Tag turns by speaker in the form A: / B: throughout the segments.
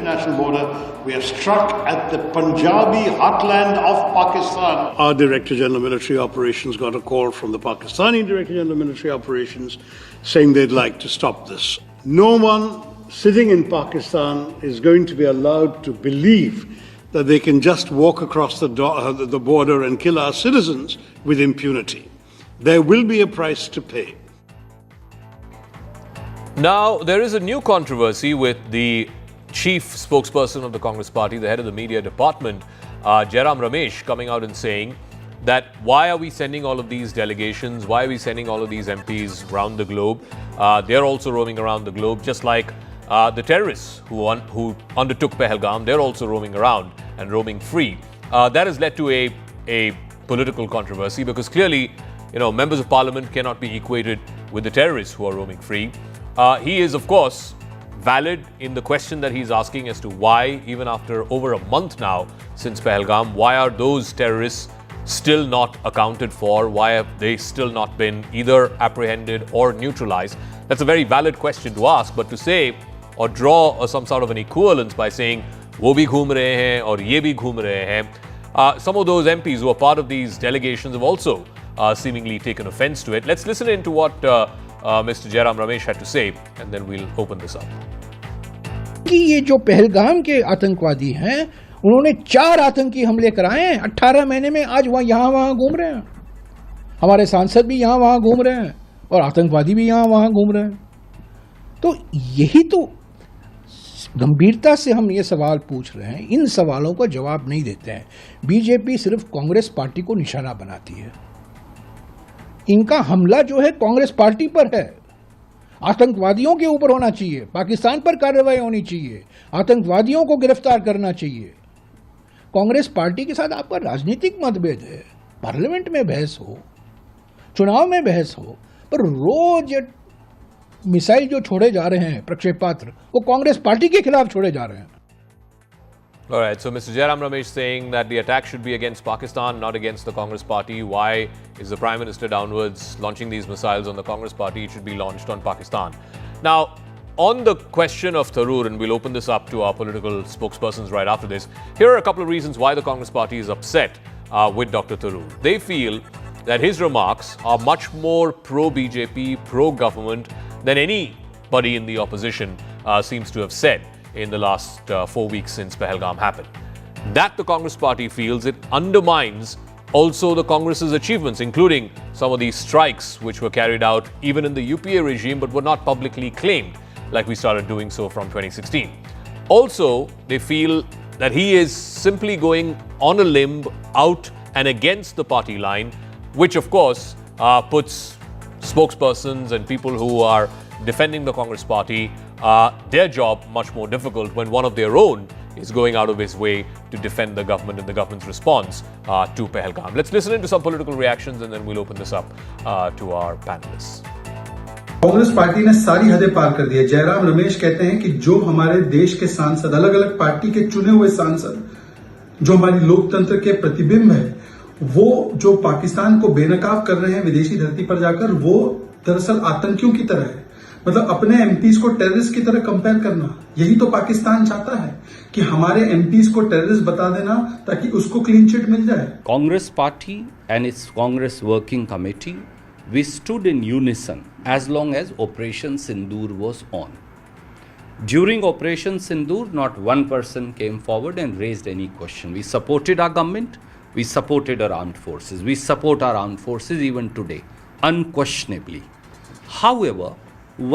A: international border. We are struck at the Punjabi heartland of Pakistan. Our Director General of Military Operations got a call from the Pakistani Director General of Military Operations saying they'd like to stop this. No one sitting in Pakistan is going to be allowed to believe that they can just walk across the border and kill our citizens with impunity. There will be a price to pay.
B: Now, there is a new controversy with the chief spokesperson of the Congress party, the head of the media department, Jairam Ramesh, coming out and saying that why are we sending all of these delegations? Why are we sending all of these MPs around the globe? They're also roaming around the globe, just like the terrorists who undertook Pahalgam. They're also roaming around and roaming free. That has led to a political controversy because clearly, members of parliament cannot be equated with the terrorists who are roaming free. He is, of course, valid in the question that he's asking as to why, even after over a month now since Pahalgam, why are those terrorists still not accounted for? Why have they still not been either apprehended or neutralized? That's a very valid question to ask, but to say or draw some sort of an equivalence by saying, wo bhi ghoom rahe hain or ye bhi ghoom rahe hain, some of those MPs who are part of these delegations have also seemingly taken offense to it. Let's listen into what Mr. Jairam Ramesh had to say, and then we'll open this up.
C: कि ये जो पहलगाम के आतंकवादी हैं, उन्होंने 4 आतंकी हमले कराए हैं 18 महीने में। आज वहाँ यहाँ वहाँ घूम रहे हैं, हमारे सांसद भी यहाँ वहाँ घूम रहे हैं और आतंकवादी भी यहाँ वहाँ घूम रहे हैं। तो यही तो गंभीरता से हम ये सवाल पूछ रहे हैं, इन सवालों का जवाब नहीं देते हैं। बीजेपी सिर्फ कांग्रेस पार्टी को निशाना बनाती है। इनका हमला जो है कांग्रेस पार्टी पर है, आतंकवादियों के ऊपर होना चाहिए, पाकिस्तान पर कार्रवाई होनी चाहिए, आतंकवादियों को गिरफ्तार करना चाहिए। कांग्रेस पार्टी के साथ आपका राजनीतिक मतभेद है, पार्लियामेंट में बहस हो, चुनाव में बहस हो, पर रोज मिसाइल जो छोड़े जा रहे हैं प्रक्षेपास्त्र, वो कांग्रेस पार्टी के खिलाफ छोड़े जा रहे हैं।
B: All right, so Mr. Jairam Ramesh saying that the attack should be against Pakistan, not against the Congress party. Why is the Prime Minister downwards launching these missiles on the Congress party? It should be launched on Pakistan. Now, on the question of Tharoor, and we'll open this up to our political spokespersons right after this, here are a couple of reasons why the Congress party is upset with Dr. Tharoor. They feel that his remarks are much more pro-BJP, pro-government than anybody in the opposition seems to have said in the last 4 weeks since Pahalgam happened. That the Congress party feels it undermines also the Congress's achievements, including some of these strikes which were carried out even in the UPA regime but were not publicly claimed, like we started doing so from 2016. Also, they feel that he is simply going on a limb out and against the party line, which of course puts spokespersons and people who are defending the Congress party their job much more difficult when one of their own is going out of his way to defend the government and the government's response to Pahalgam. Let's listen into some political reactions and then we'll open this up to our panelists.
D: Congress party ने सारी हदें पार कर दी है। जयराम रमेश कहते हैं कि जो हमारे देश के सांसद, अलग अलग पार्टी के चुने हुए सांसद, जो हमारी लोकतंत्र के प्रतिबिंब है, वो जो पाकिस्तान को बेनकाब कर रहे हैं विदेशी धरती पर जाकर, वो दरअसल आतंकियों की तरह है। मतलब अपने एमपीज को टेररिस्ट की तरह कंपेयर करना, यही तो पाकिस्तान चाहता है कि हमारे एमपीज को टेररिस्ट बता देना ताकि उसको क्लीन चिट मिल जाए।
E: Congress party and it's Congress working committee, we stood in unison as long as Operation Sindur was on. During Operation Sindur, not one person came forward and raised any question. We supported our government, we supported our armed forces, we support our armed forces even today, unquestionably. However,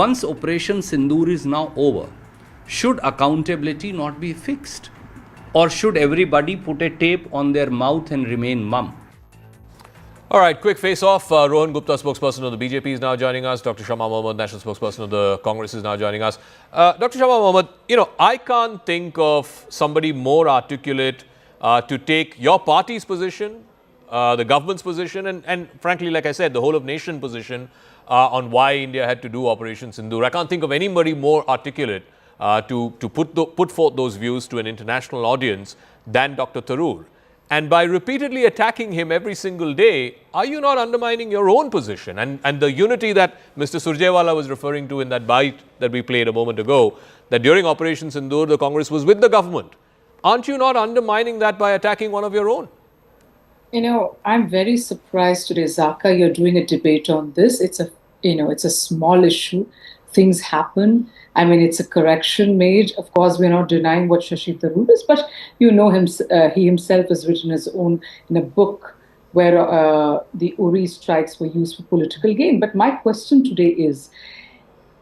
E: once Operation Sindur is now over, should accountability not be fixed? Or should everybody put a tape on their mouth and remain mum?
B: All right, quick face-off. Rohan Gupta, spokesperson of the BJP, is now joining us. Dr. Shama Mohammed, national spokesperson of the Congress, is now joining us. Dr. Shama Mohammed, I can't think of somebody more articulate to take your party's position, the government's position, and frankly, like I said, the whole of nation position on why India had to do Operation Sindur. I can't think of anybody more articulate to put forth those views to an international audience than Dr. Tharoor. And by repeatedly attacking him every single day, are you not undermining your own position? And the unity that Mr. Surjewala was referring to in that bite that we played a moment ago, that during Operation Sindur, the Congress was with the government. Aren't you not undermining that by attacking one of your own?
F: I'm very surprised today, Zaka, you're doing a debate on this. It's a small issue. Things happen. I mean, it's a correction made. Of course, we're not denying what Shashi Tharoor is, but he himself has written his own in a book where the Uri strikes were used for political gain. But my question today is,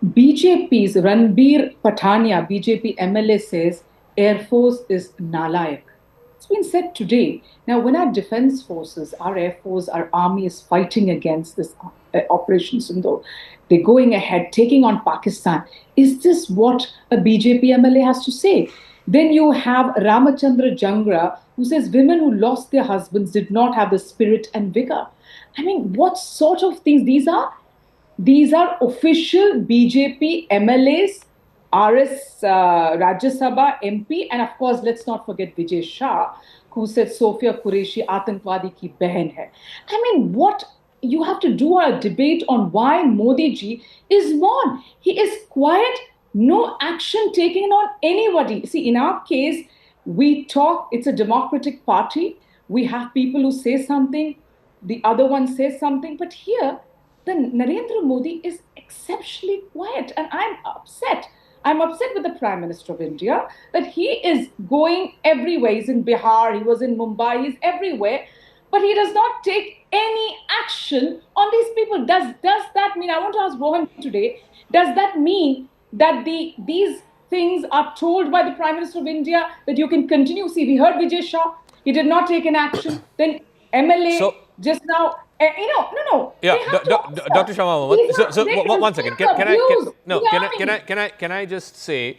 F: BJP's Ranbir Pathania, BJP MLA, says Air Force is nalayak. It's been said today. Now, when our defense forces, our Air Force, our army is fighting against this Operation Sindoor, they're going ahead, taking on Pakistan. Is this what a BJP MLA has to say? Then you have Ramachandra Jangra, who says women who lost their husbands did not have the spirit and vigor. I mean, what sort of things these are? These are official BJP MLAs, RS Rajya Sabha MP, and of course, let's not forget Vijay Shah, who said Sophia Qureshi Atankwadi ki behan hai. I mean, what you have to do a debate on why Modi ji is won. He is quiet, no action taken on anybody. See, in our case, we talk, it's a democratic party. We have people who say something, the other one says something, but here, the Narendra Modi is exceptionally quiet, and I'm upset. I'm upset with the Prime Minister of India that he is going everywhere. He's in Bihar, he was in Mumbai, he's everywhere, but he does not take any action on these people. Does that mean, I want to ask Rohan today, does that mean that these things are told by the Prime Minister of India that you can continue? See, we heard Vijay Shah, he did not take an action. Then MLA just now, no.
B: Yeah, Dr. Sharma, one second. Can I just say,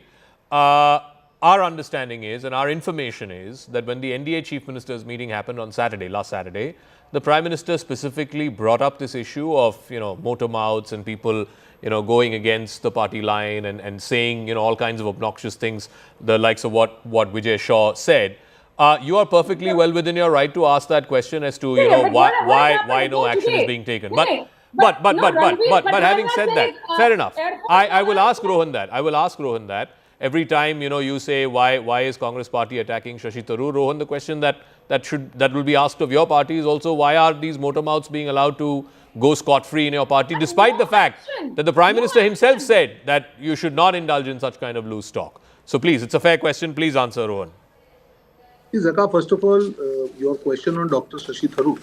B: our understanding is and our information is that when the NDA Chief Minister's meeting happened on last Saturday, the Prime Minister specifically brought up this issue of, motor mouths and people, going against the party line and saying, all kinds of obnoxious things, the likes of what Vijay Shah said. You are perfectly well within your right to ask that question as to, why no action is being taken. But having said that, fair enough. I will ask Rohan that. Every time, you say, why is Congress party attacking Shashi Tharoor? Rohan, the question that will be asked of your party is also, why are these motor mouths being allowed to go scot-free in your party, despite the fact that the Prime Minister himself said that you should not indulge in such kind of loose talk? So please, it's a fair question. Please answer, Rohan.
G: Zaka, first of all, your question on Dr. Shashi Tharoor.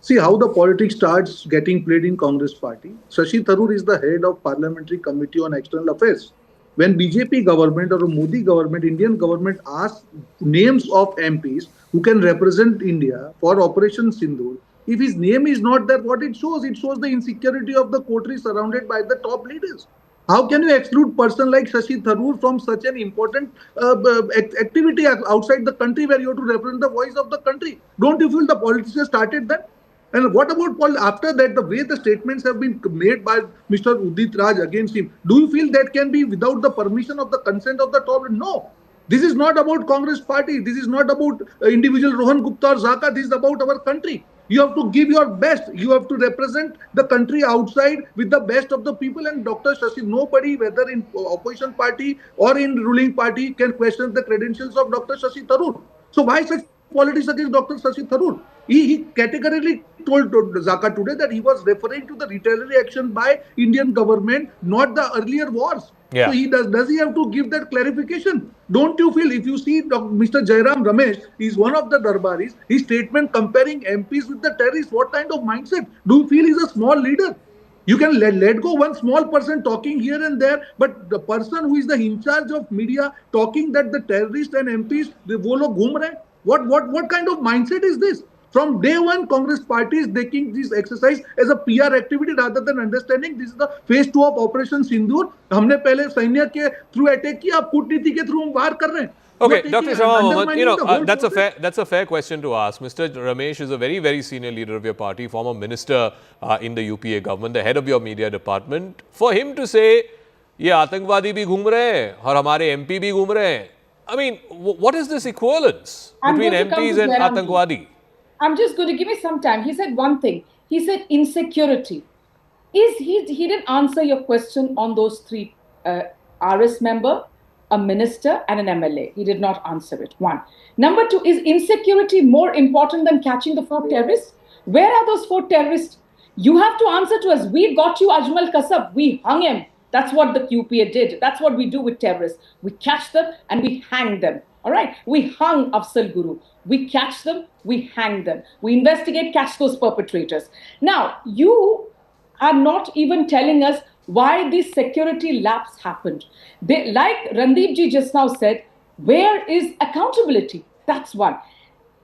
G: See how the politics starts getting played in Congress party. Shashi Tharoor is the head of Parliamentary Committee on External Affairs. When BJP government or Modi government, Indian government asks names of MPs who can represent India for Operation Sindoor, if his name is not there, what it shows? It shows the insecurity of the coterie surrounded by the top leaders. How can you exclude person like Shashi Tharoor from such an important activity outside the country where you have to represent the voice of the country? Don't you feel the politicians started that? And what about after that, the way the statements have been made by Mr. Udit Raj against him? Do you feel that can be without the permission of the consent of the top? No. This is not about Congress party. This is not about individual Rohan Gupta or Zaka. This is about our country. You have to give your best. You have to represent the country outside with the best of the people. And Dr. Shashi, nobody, whether in opposition party or in ruling party, can question the credentials of Dr. Shashi Tharoor. So why such politics against Dr. Shashi Tharoor? He categorically told Zaka today that he was referring to the retaliatory action by Indian government, not the earlier wars. Yeah. So he does he have to give that clarification? Don't you feel, if you see Mr. Jairam Ramesh is one of the Darbaris, his statement comparing MPs with the terrorists, what kind of mindset? Do you feel he's a small leader? You can let go one small person talking here and there, but the person who is the in charge of media talking that the terrorists and MPs, wo log ghum rahe. What kind of mindset is this? From day one, Congress party is taking this exercise as a PR activity rather than understanding this is the phase 2 of Operation Sindur. हमने पहले सैन्य के through attack किया, अब कूटनीति के through हम वार कर रहे हैं.
B: Okay, Dr. Sharma Mohammed, that's a fair question to ask. Mr. Ramesh is a very, very senior leader of your party, former minister in the UPA government, the head of your media department. For him to say, ये आतंकवादी भी घूम रहे हैं और हमारे MP भी घूम रहे हैं. I mean, what is this equivalence between MPs and Atankwadi?
F: I'm just going to give me some time. He said one thing. He said insecurity. He didn't answer your question on those 3 RS member. a minister and an MLA. He did not answer it. One. Number two, is insecurity more important than catching the 4 terrorists? Where are those 4 terrorists? You have to answer to us. We got you Ajmal Kasab. We hung him. That's what the QPA did. That's what we do with terrorists. We catch them and we hang them. All right? We hung Afzal Guru. We catch them, we hang them. We investigate, catch those perpetrators. Now, you are not even telling us why this security lapse happened. Like Randeep ji just now said, where is accountability? That's one.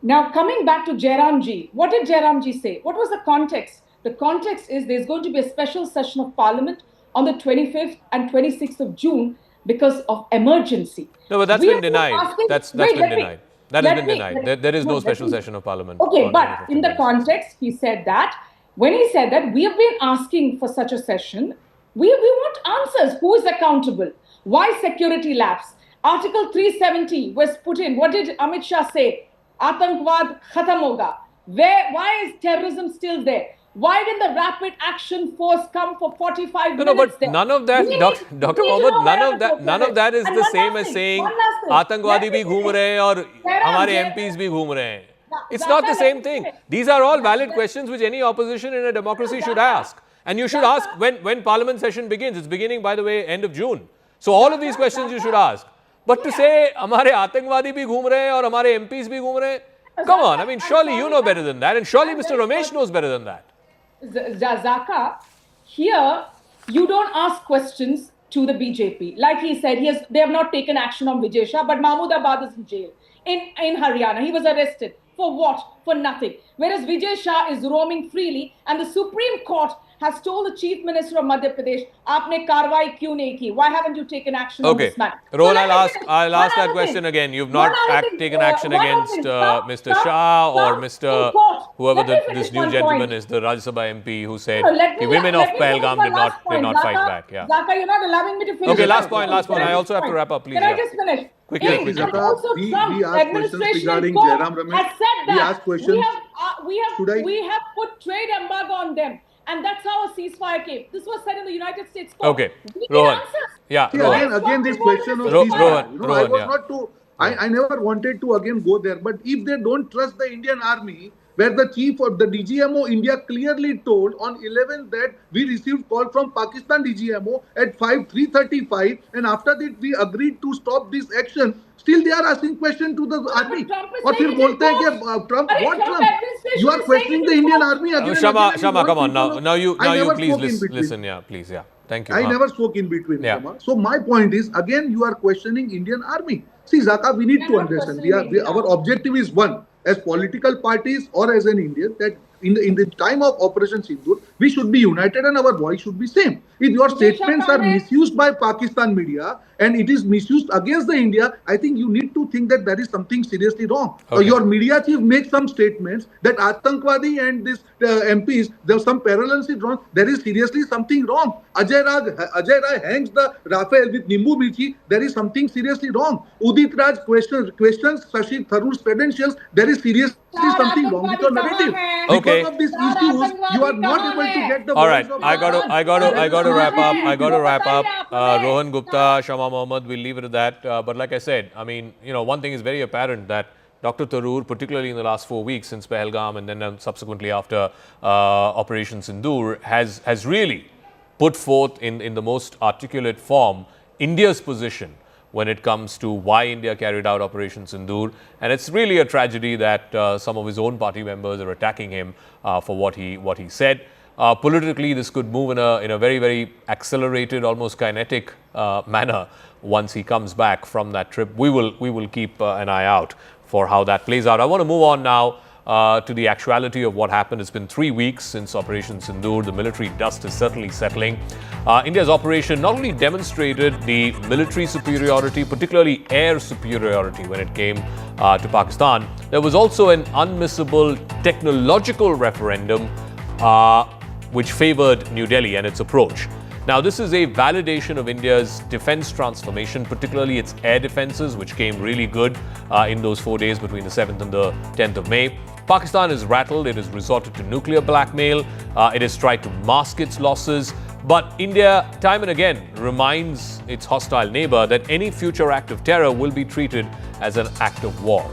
F: Now, coming back to Jairam ji, what did Jairam ji say? What was the context? The context is there's going to be a special session of Parliament on the 25th and 26th of June because of emergency.
B: No, but that's been denied. That's been denied. That has been denied. There is no special session of Parliament.
F: Okay, but in the context, he said that, when he said that, we have been asking for such a session, we want answers. Who is accountable? Why security lapse? Article 370 was put in. What did Amit Shah say? Atankvad khatam hoga. Why is terrorism still there? Why did the rapid action force come for 45 minutes?
B: No, but there? None of that, Dr. Mohammed, none of that is the same as saying Atangwadi bhi ghoom rahe hain aur hamare MPs bhi ghoom rahe hain. It's not the same thing. These are all valid questions which any opposition in a democracy should ask. And you should ask when Parliament session begins. It's beginning, by the way, end of June. So all of these questions you should ask. But to say hamare Atangwadi bhi ghoom rahe hain aur hamare MPs bhi ghoom rahe hain, come on. I mean, surely you know better than that. And surely Mr. Ramesh knows better than that.
F: Zaka, here you don't ask questions to the BJP. Like he said, they have not taken action on Vijay Shah, but Mahmoodabad is in jail. In Haryana, he was arrested. For what? For nothing. Whereas Vijay Shah is roaming freely, and the Supreme Court has told the Chief Minister of Madhya Pradesh, "Aapne karwai kyun nahi ki? Why haven't you taken action on this matter?"
B: Rohan, I'll ask that question again. You've not taken action against Mr. Shah or Mr. whoever this new gentleman is, the Rajya Sabha MP who said the women of Pahalgam did not fight back. Yeah.
F: Zaka, you're not allowing me to finish.
B: Okay, last point. I also have to wrap up, please.
F: Can I just finish?
B: Quickly.
G: We asked questions regarding Jairam Ramesh. We asked questions.
F: We have put trade embargo on them. And that's how a ceasefire came. This was said in the United States court.
B: Okay, Rohan. Yeah,
G: again, this question of ceasefire. I never wanted to again go there. But if they don't trust the Indian army, where the chief of the DGMO India clearly told on 11th that we received call from Pakistan DGMO at 3:35, and after that we agreed to stop this action. Still they are asking question to the army. Or फिर बोलते हैं कि Trump, what Trump? You are questioning the Indian army again.
B: Shama, come on. Now you please listen. Yeah, please. Yeah. Thank you.
G: I never spoke in between. Yeah. Shama. So my point is, again, you are questioning Indian army. See, Zaka, we need to understand. Our objective is one, as political parties or as an Indian, that in the time of Operation Sindur, we should be united and our voice should be same. If your statements are misused by Pakistan media and it is misused against the India, I think you need to think that there is something seriously wrong. Okay. Your media chief makes some statements that Atankwadi and this MPs, there's some parallels is wrong. There is seriously something wrong. Ajay Rai hangs the Rafale with Nimbu Mirchi. There is something seriously wrong. Udit Raj questions Shashi Tharoor's credentials. There is seriously something wrong with your narrative.
B: Okay.
G: Because of these issues, you are not able to get the
B: all right. I got to wrap up. Rohan Gupta, Shama Mohammed, we'll leave it at that. But like I said, I mean, one thing is very apparent that Dr. Tharoor, particularly in the last 4 weeks since Pahalgam and then subsequently after Operation Sindur, has really put forth in the most articulate form India's position when it comes to why India carried out Operation Sindur. And it's really a tragedy that some of his own party members are attacking him for what he said. Politically, this could move in a very, very accelerated, almost kinetic manner once he comes back from that trip. We will keep an eye out for how that plays out. I want to move on now to the actuality of what happened. It's been 3 weeks since Operation Sindur. The military dust is certainly settling. India's operation not only demonstrated the military superiority, particularly air superiority when it came to Pakistan, there was also an unmissable technological referendum which favored New Delhi and its approach. Now, this is a validation of India's defense transformation, particularly its air defenses, which came really good in those 4 days between the 7th and the 10th of May. Pakistan is rattled. It has resorted to nuclear blackmail. It has tried to mask its losses. But India, time and again, reminds its hostile neighbor that any future act of terror will be treated as an act of war.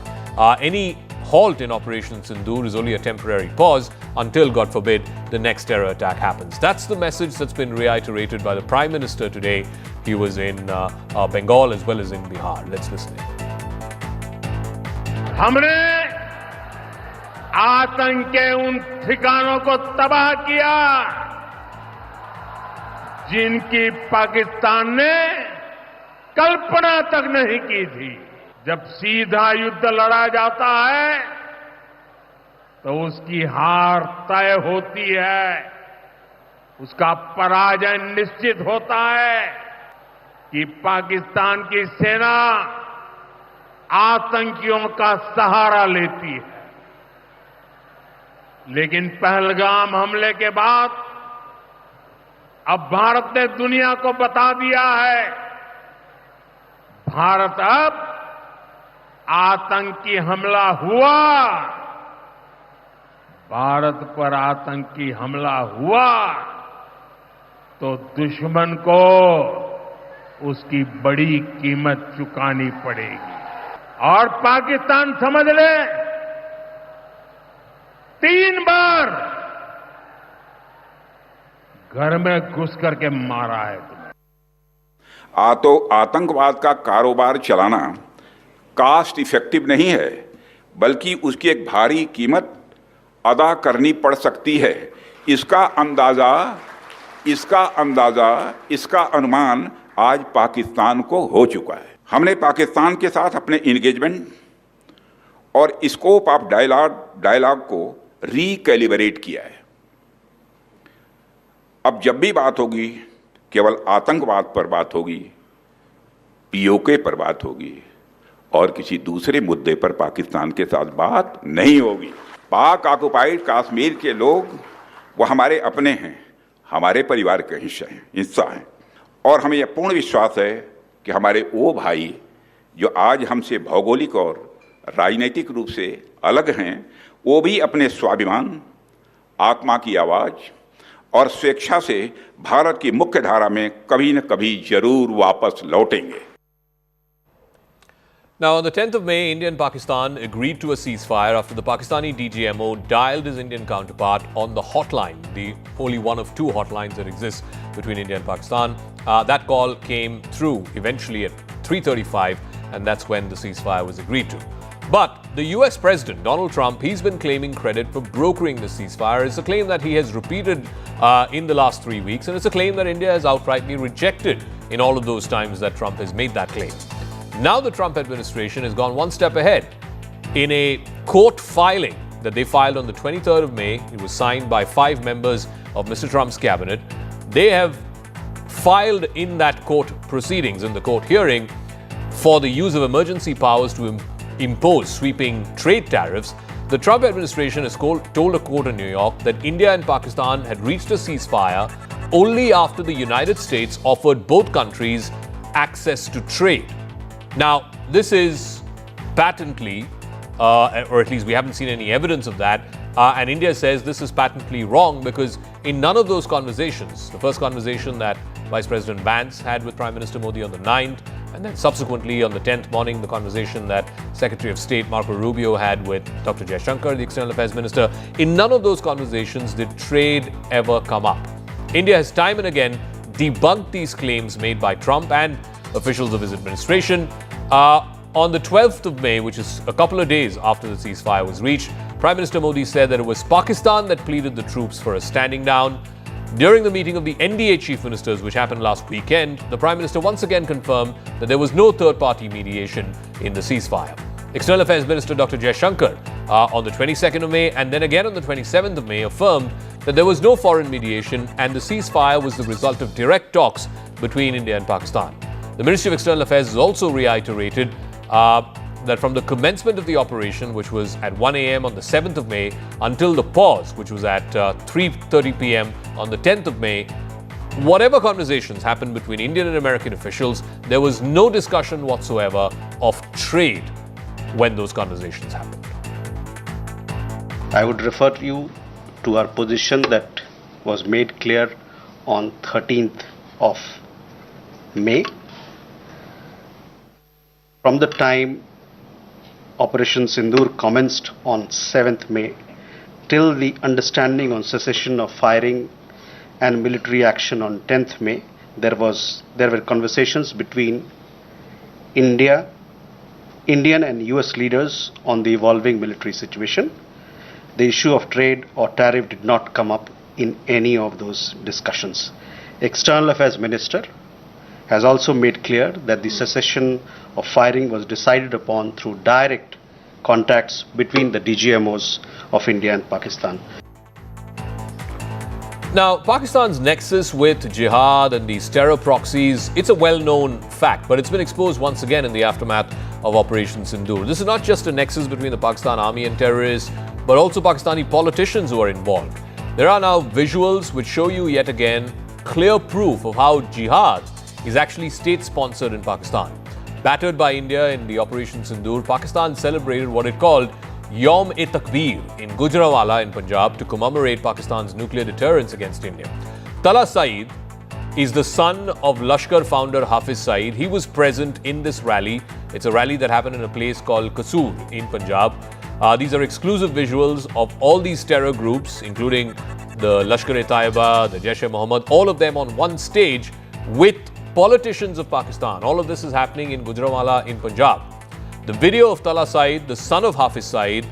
B: Any halt in Operation Sindur is only a temporary pause until, God forbid, the next terror attack happens. That's the message that's been reiterated by the Prime Minister today. He was in Bengal as well as in Bihar. Let's listen.
H: हमने आतंक के उन ठिकानों को तबाह किया जिनकी पाकिस्तान ने कल्पना तक नहीं की थी। जब सीधा युद्ध लड़ा जाता है तो उसकी हार तय होती है, उसका पराजय निश्चित होता है कि पाकिस्तान की सेना आतंकियों का सहारा लेती है। लेकिन पहलगाम हमले के बाद अब भारत ने दुनिया को बता दिया है, भारत अब आतंकी हमला हुआ, भारत पर आतंकी हमला हुआ तो दुश्मन को उसकी बड़ी कीमत चुकानी पड़ेगी। और पाकिस्तान समझ ले, 3 बार घर में घुस करके मारा है तुम्हें।
I: तो आतंकवाद का कारोबार चलाना कास्ट इफेक्टिव नहीं है, बल्कि उसकी एक भारी कीमत अदा करनी पड़ सकती है। इसका अनुमान आज पाकिस्तान को हो चुका है। हमने पाकिस्तान के साथ अपने इंगेजमेंट और स्कोप ऑफ डायलॉग को रिकैलिब्रेट किया है। अब जब भी बात होगी, केवल आतंकवाद पर बात होगी, पीओके पर बात होगी और किसी दूसरे मुद्दे पर पाकिस्तान के साथ बात नहीं होगी। पाक ऑक्युपाइड कश्मीर के लोग वो हमारे अपने हैं, हमारे परिवार का हिस्सा हैं और हमें यह पूर्ण विश्वास है कि हमारे वो भाई जो आज हमसे भौगोलिक और राजनीतिक रूप से अलग हैं, वो भी अपने स्वाभिमान, आत्मा की आवाज़ और स्वेच्छा से भारत की मुख्य धारा में कभी न कभी जरूर वापस लौटेंगे।
B: Now, on the 10th of May, India and Pakistan agreed to a ceasefire after the Pakistani DGMO dialed his Indian counterpart on the hotline, the only one of 2 hotlines that exist between India and Pakistan. That call came through eventually at 3:35, and that's when the ceasefire was agreed to. But the US President, Donald Trump, he's been claiming credit for brokering the ceasefire. It's a claim that he has repeated in the last 3 weeks, and it's a claim that India has outrightly rejected in all of those times that Trump has made that claim. Now the Trump administration has gone one step ahead. In a court filing that they filed on the 23rd of May, it was signed by 5 members of Mr. Trump's cabinet. They have filed in that court proceedings, in the court hearing, for the use of emergency powers to impose sweeping trade tariffs. The Trump administration has told a court in New York that India and Pakistan had reached a ceasefire only after the United States offered both countries access to trade. Now, this is patently, or at least we haven't seen any evidence of that, and India says this is patently wrong because in none of those conversations, the first conversation that Vice President Vance had with Prime Minister Modi on the 9th, and then subsequently on the 10th morning, the conversation that Secretary of State Marco Rubio had with Dr. Jaishankar, the External Affairs Minister, in none of those conversations did trade ever come up. India has time and again debunked these claims made by Trump and officials of his administration. On the 12th of May, which is a couple of days after the ceasefire was reached, Prime Minister Modi said that it was Pakistan that pleaded the troops for a standing down. During the meeting of the NDA chief ministers, which happened last weekend, the Prime Minister once again confirmed that there was no third-party mediation in the ceasefire. External Affairs Minister Dr. Jaishankar on the 22nd of May and then again on the 27th of May affirmed that there was no foreign mediation and the ceasefire was the result of direct talks between India and Pakistan. The Ministry of External Affairs has also reiterated that from the commencement of the operation, which was at 1 a.m. on the 7th of May, until the pause, which was at 3:30 p.m. on the 10th of May, whatever conversations happened between Indian and American officials, there was no discussion whatsoever of trade when those conversations happened.
J: I would refer you to our position that was made clear on 13th of May. From the time Operation Sindur commenced on 7th May till the understanding on cessation of firing and military action on 10th May, there were conversations between Indian and US leaders on the evolving military situation. The issue of trade or tariff did not come up in any of those discussions. External Affairs Minister has also made clear that the cessation of firing was decided upon through direct contacts between the DGMOs of India and Pakistan.
B: Now, Pakistan's nexus with jihad and these terror proxies, it's a well-known fact, but it's been exposed once again in the aftermath of Operation Sindur. This is not just a nexus between the Pakistan army and terrorists, but also Pakistani politicians who are involved. There are now visuals which show you yet again clear proof of how jihad is actually state-sponsored in Pakistan. Battered by India in the Operation Sindur, Pakistan celebrated what it called Yawm-e-Takbir in Gujranwala in Punjab to commemorate Pakistan's nuclear deterrence against India. Tala Saeed is the son of Lashkar founder Hafiz Saeed. He was present in this rally. It's a rally that happened in a place called Kasur in Punjab. These are exclusive visuals of all these terror groups, including the Lashkar-e-Taiba, the Jaish-e-Mohammed, all of them on one stage with politicians of Pakistan. All of this is happening in Gujranwala in Punjab. The video of Tala Saeed, the son of Hafiz Saeed,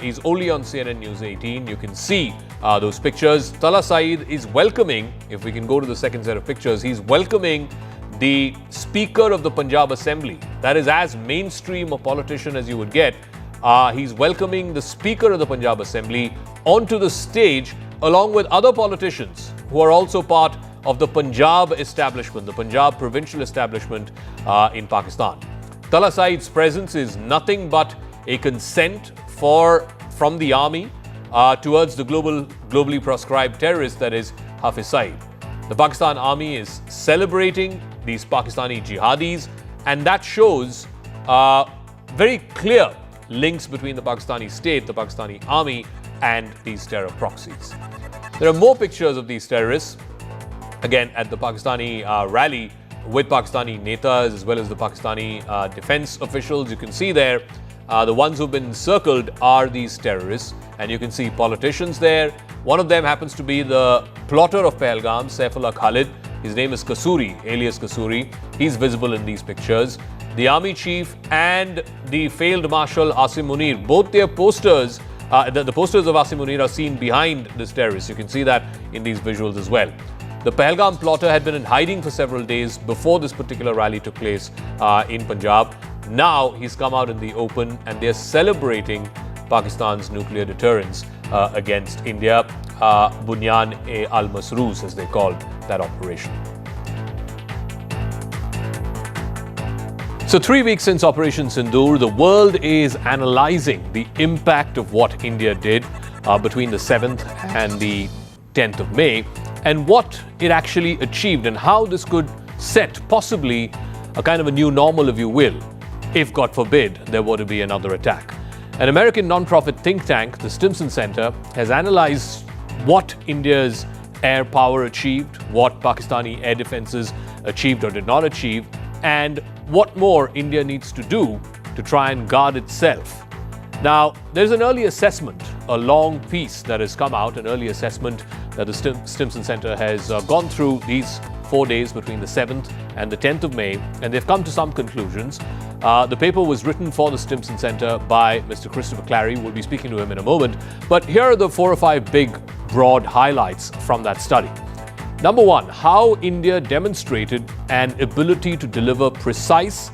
B: is only on CNN News 18. You can see those pictures. Tala Saeed is welcoming, if we can go to the second set of pictures, he's welcoming the Speaker of the Punjab Assembly. That is as mainstream a politician as you would get. He's welcoming the Speaker of the Punjab Assembly onto the stage along with other politicians who are also part of the Punjab establishment, the Punjab provincial establishment in Pakistan. Tala Saeed's presence is nothing but a consent from the army towards the globally proscribed terrorist that is Hafiz Saeed. The Pakistan army is celebrating these Pakistani jihadis, and that shows very clear links between the Pakistani state, the Pakistani army, and these terror proxies. There are more pictures of these terrorists, again at the Pakistani rally, with Pakistani netas as well as the Pakistani defense officials. You can see there, the ones who've been circled are these terrorists, and you can see politicians there. One of them happens to be the plotter of Pahalgam, Saifullah Khalid. His name is Kasuri, alias Kasuri. He's visible in these pictures. The army chief and the failed Marshal Asim Munir, both their posters, the posters of Asim Munir are seen behind this terrorist. You can see that in these visuals as well. The Pahalgam plotter had been in hiding for several days before this particular rally took place in Punjab. Now he's come out in the open and they're celebrating Pakistan's nuclear deterrence against India. Bunyan-e-al-Masroos, as they called that operation. So 3 weeks since Operation Sindur, the world is analyzing the impact of what India did between the 7th and the 10th of May, and what it actually achieved and how this could set possibly a kind of a new normal, if you will, if, God forbid, there were to be another attack. An American non-profit think tank, the Stimson Center, has analyzed what India's air power achieved, what Pakistani air defenses achieved or did not achieve, and what more India needs to do to try and guard itself. Now, there's an early assessment, a long piece that has come out, an early assessment that the Stimson Center has gone through these 4 days between the 7th and the 10th of May, and they've come to some conclusions. The paper was written for the Stimson Center by Mr. Christopher Clary. We'll be speaking to him in a moment. But here are the 4 or 5 big, broad highlights from that study. Number one, how India demonstrated an ability to deliver precise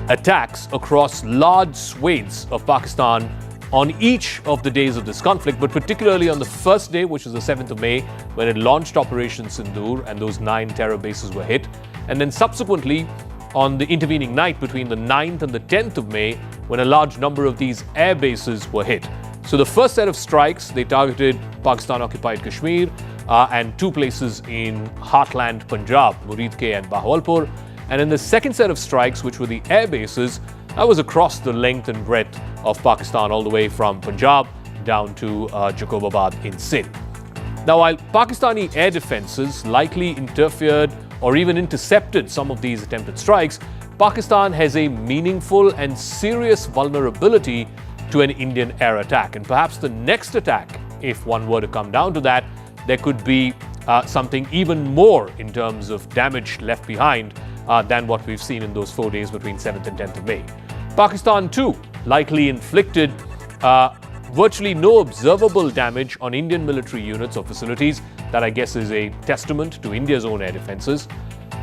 B: attacks across large swathes of Pakistan on each of the days of this conflict, but particularly on the first day, which is the 7th of May, when it launched Operation Sindur and those 9 terror bases were hit. And then subsequently, on the intervening night between the 9th and the 10th of May, when a large number of these air bases were hit. So the first set of strikes, they targeted Pakistan-occupied Kashmir and 2 places in heartland Punjab, Muridke and Bahawalpur. And in the second set of strikes, which were the air bases, that was across the length and breadth of Pakistan, all the way from Punjab down to Jacobabad in Sindh. Now, while Pakistani air defenses likely interfered or even intercepted some of these attempted strikes, Pakistan has a meaningful and serious vulnerability to an Indian air attack. And perhaps the next attack, if one were to come down to that, there could be something even more in terms of damage left behind than what we've seen in those 4 days between 7th and 10th of May. Pakistan, too, likely inflicted virtually no observable damage on Indian military units or facilities. That, I guess, is a testament to India's own air defenses.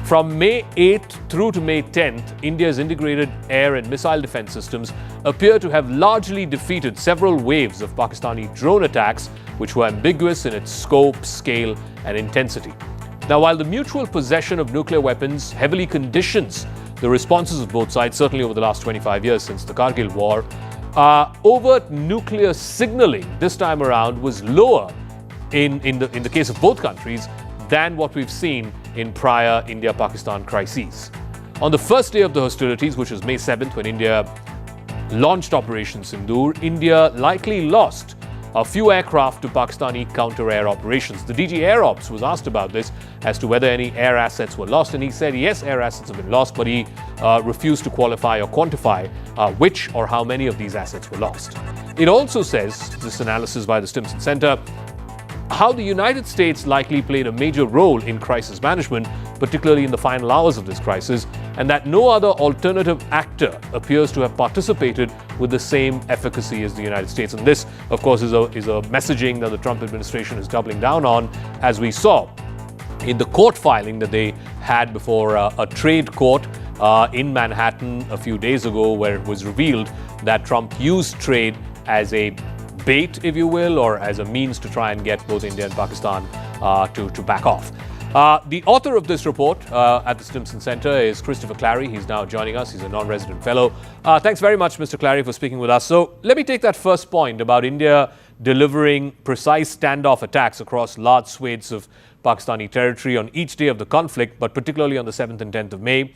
B: From May 8th through to May 10th, India's integrated air and missile defense systems appear to have largely defeated several waves of Pakistani drone attacks, which were ambiguous in its scope, scale, and intensity. Now, while the mutual possession of nuclear weapons heavily conditions the responses of both sides, certainly over the last 25 years since the Kargil War, overt nuclear signaling this time around was lower in the case of both countries than what we've seen in prior India-Pakistan crises. On the first day of the hostilities, which was May 7th, when India launched Operation Sindur, India likely lost a few aircraft to Pakistani counter-air operations. The DG Air Ops was asked about this as to whether any air assets were lost, and he said yes, air assets have been lost, but he refused to qualify or quantify which or how many of these assets were lost. It also says, this analysis by the Stimson Center, how the United States likely played a major role in crisis management, particularly in the final hours of this crisis, and that no other alternative actor appears to have participated with the same efficacy as the United States. And this, of course, is a messaging that the Trump administration is doubling down on, as we saw in the court filing that they had before a trade court in Manhattan a few days ago, where it was revealed that Trump used trade as a bait, if you will, or as a means to try and get both India and Pakistan to back off. The author of this report at the Stimson Center is Christopher Clary. He's now joining us. He's a non-resident fellow. Thanks very much, Mr. Clary, for speaking with us. So let me take that first point about India delivering precise standoff attacks across large swathes of Pakistani territory on each day of the conflict, but particularly on the 7th and 10th of May.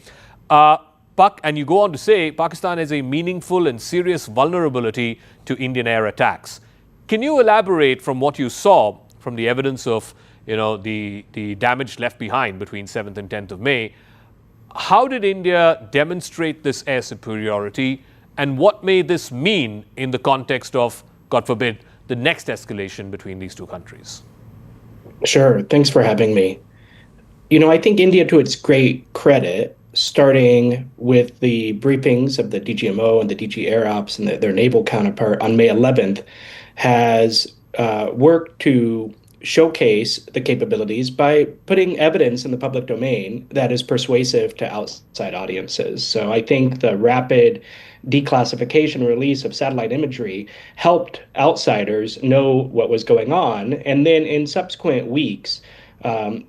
B: And you go on to say Pakistan has a meaningful and serious vulnerability to Indian air attacks. Can you elaborate from what you saw from the evidence of the damage left behind between 7th and 10th of May? How did India demonstrate this air superiority, and what may this mean in the context of, God forbid, the next escalation between these two countries?
K: Sure. Thanks for having me. I think India, to its great credit, starting with the briefings of the DGMO and the DG Air Ops and their naval counterpart on May 11th, has worked to showcase the capabilities by putting evidence in the public domain that is persuasive to outside audiences. So I think the rapid declassification and release of satellite imagery helped outsiders know what was going on. And then in subsequent weeks,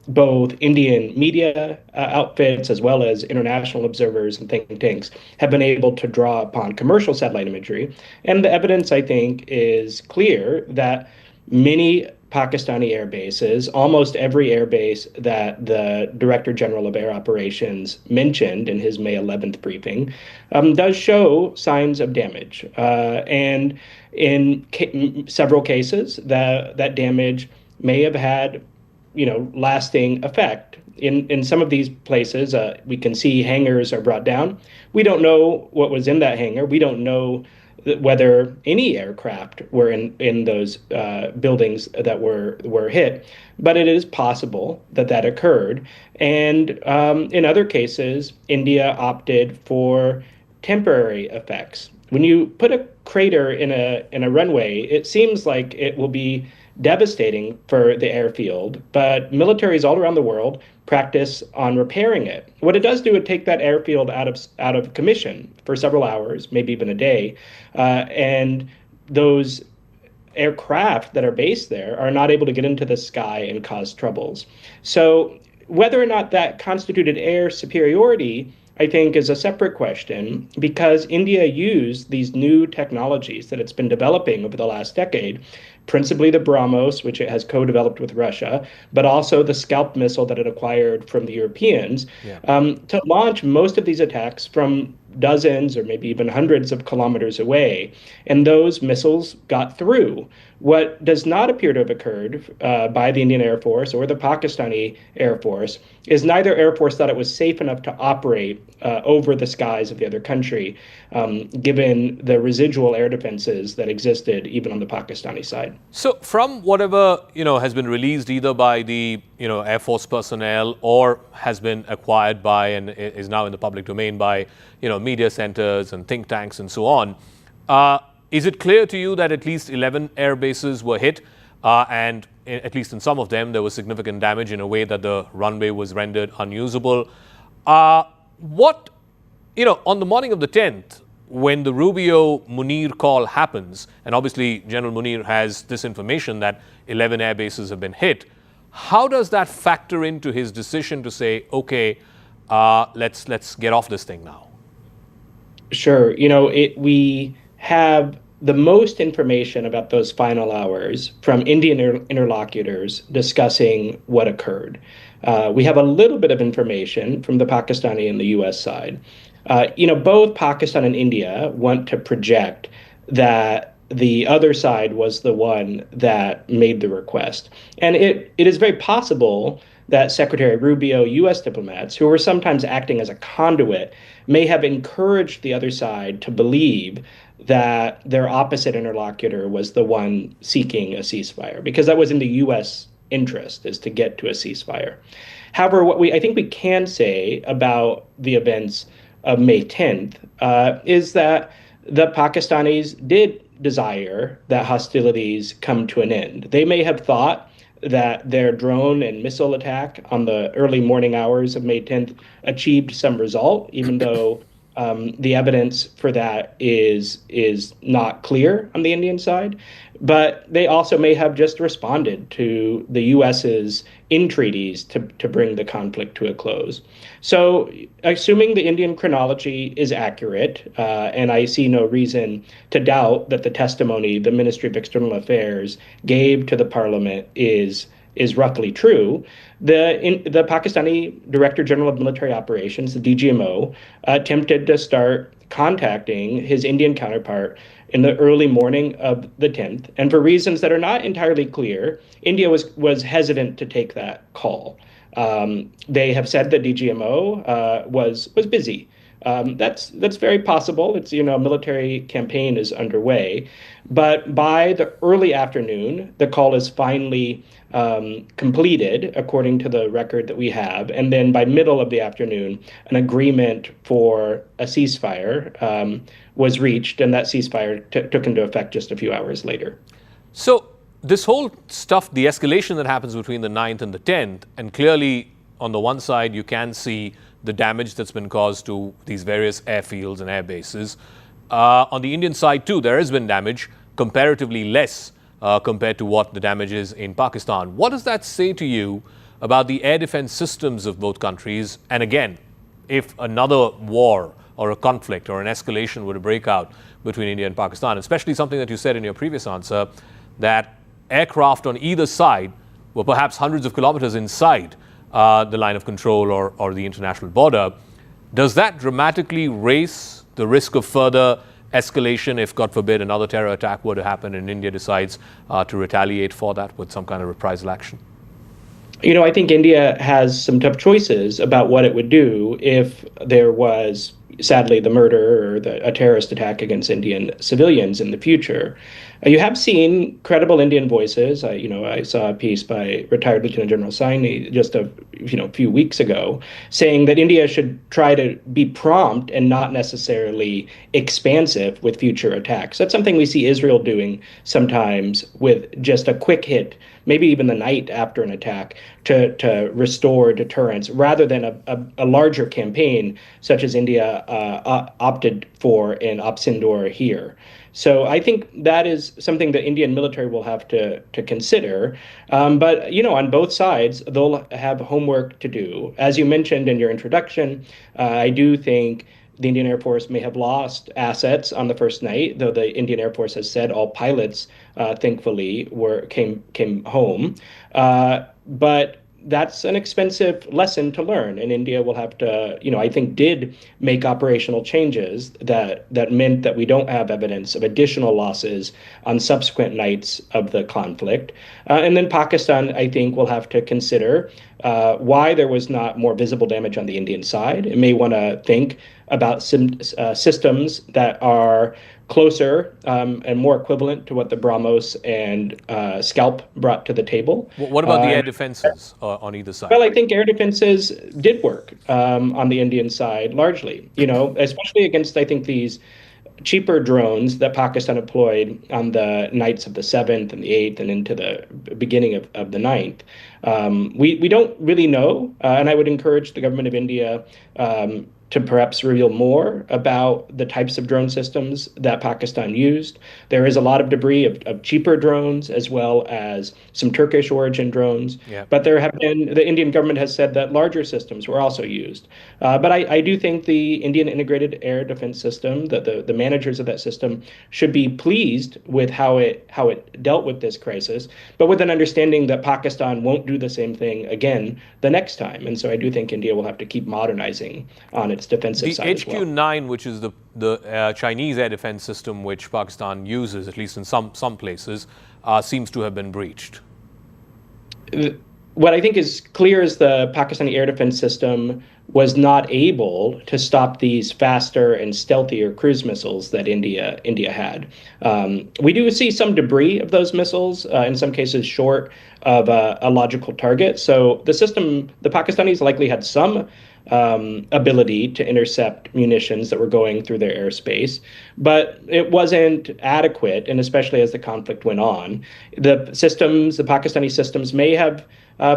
K: both Indian media outfits as well as international observers and think tanks have been able to draw upon commercial satellite imagery. And the evidence, I think, is clear that many Pakistani air bases, almost every air base that the Director General of Air Operations mentioned in his May 11th briefing, does show signs of damage. And in several cases, that damage may have had lasting effect. In some of these places, we can see hangars are brought down. We don't know what was in that hangar. We don't know whether any aircraft were in those buildings that were hit, but it is possible that occurred. And in other cases, India opted for temporary effects. When you put a crater in a runway, it seems like it will be devastating for the airfield, but militaries all around the world practice on repairing it. What it does do, it take that airfield out of commission for several hours, maybe even a day, and those aircraft that are based there are not able to get into the sky and cause troubles. So whether or not that constituted air superiority, I think, is a separate question, because India used these new technologies that it's been developing over the last decade, principally the BrahMos, which it has co-developed with Russia, but also the Scalp missile that it acquired from the Europeans, to launch most of these attacks from dozens or maybe even hundreds of kilometers away, and those missiles got through. What does not appear to have occurred by the Indian Air Force or the Pakistani Air Force is neither Air Force thought it was safe enough to operate over the skies of the other country, given the residual air defenses that existed even on the Pakistani side.
B: So from whatever, has been released either by the, Air Force personnel or has been acquired by and is now in the public domain by, media centers and think tanks and so on, is it clear to you that at least 11 air bases were hit and at least in some of them there was significant damage in a way that the runway was rendered unusable? What, on the morning of the 10th, when the Rubio-Munir call happens, and obviously General Munir has this information that 11 air bases have been hit, how does that factor into his decision to say, okay, let's get off this thing now?
K: Sure. We have the most information about those final hours from Indian interlocutors discussing what occurred. We have a little bit of information from the Pakistani and the U.S. side. Both Pakistan and India want to project that the other side was the one that made the request. And it is very possible that Secretary Rubio, U.S. diplomats, who were sometimes acting as a conduit, may have encouraged the other side to believe that their opposite interlocutor was the one seeking a ceasefire, because that was in the U.S. interest, is to get to a ceasefire. However, what I think we can say about the events of May 10th is that the Pakistanis did desire that hostilities come to an end. They may have thought that their drone and missile attack on the early morning hours of May 10th achieved some result, even though the evidence for that is not clear on the Indian side. But they also may have just responded to the U.S.'s entreaties to bring the conflict to a close. So assuming the Indian chronology is accurate, and I see no reason to doubt that the testimony the Ministry of External Affairs gave to the parliament is roughly true, the Pakistani Director General of Military Operations, the DGMO, attempted to start contacting his Indian counterpart in the early morning of the 10th. And for reasons that are not entirely clear, India was hesitant to take that call. They have said that DGMO was busy. That's very possible. It's, a military campaign is underway. But by the early afternoon, the call is finally completed, according to the record that we have. And then by middle of the afternoon, an agreement for a ceasefire was reached, and that ceasefire took into effect just a few hours later.
B: So this whole stuff, the escalation that happens between the 9th and the 10th, and clearly on the one side you can see the damage that's been caused to these various airfields and air bases. On the Indian side too, there has been damage, comparatively less compared to what the damage is in Pakistan. What does that say to you about the air defense systems of both countries? And again, if another war or a conflict or an escalation were to break out between India and Pakistan, especially something that you said in your previous answer, that aircraft on either side were perhaps hundreds of kilometers inside the line of control or the international border, does that dramatically raise the risk of further escalation if, God forbid, another terror attack were to happen and India decides to retaliate for that with some kind of reprisal action?
K: I think India has some tough choices about what it would do if there was, sadly, the murder or a terrorist attack against Indian civilians in the future. You have seen credible Indian voices. I saw a piece by retired Lieutenant General Saini just a few weeks ago saying that India should try to be prompt and not necessarily expansive with future attacks. That's something we see Israel doing sometimes with just a quick hit, maybe even the night after an attack, to restore deterrence rather than a larger campaign such as India opted for in Sindoor here. So I think that is something the Indian military will have to consider. But, on both sides, they'll have homework to do. As you mentioned in your introduction, I do think the Indian Air Force may have lost assets on the first night, though the Indian Air Force has said all pilots, thankfully, came home. But that's an expensive lesson to learn, and India will have to, I think, did make operational changes that meant that we don't have evidence of additional losses on subsequent nights of the conflict. And then Pakistan, I think, will have to consider why there was not more visible damage on the Indian side. It may want to think about some systems that are closer and more equivalent to what the BrahMos and Scalp brought to the table.
B: What about the air defenses on either side?
K: Well, I think air defenses did work on the Indian side largely, especially against, I think, these cheaper drones that Pakistan deployed on the nights of the 7th and the 8th and into the beginning of the 9th. We don't really know, and I would encourage the government of India to perhaps reveal more about the types of drone systems that Pakistan used. There is a lot of debris of cheaper drones as well as some Turkish origin drones.
B: Yeah.
K: But the Indian government has said that larger systems were also used. But I do think the Indian Integrated Air Defense System, the managers of that system, should be pleased with how it dealt with this crisis, but with an understanding that Pakistan won't do the same thing again the next time. And so I do think India will have to keep modernizing on its defensive side as well.
B: The HQ-9, which is the Chinese air defense system which Pakistan uses, at least in some places, seems to have been breached.
K: What I think is clear is the Pakistani air defense system was not able to stop these faster and stealthier cruise missiles that India had. We do see some debris of those missiles, in some cases short of a logical target. So the Pakistanis likely had some ability to intercept munitions that were going through their airspace, but it wasn't adequate, and especially as the conflict went on. The Pakistani systems may have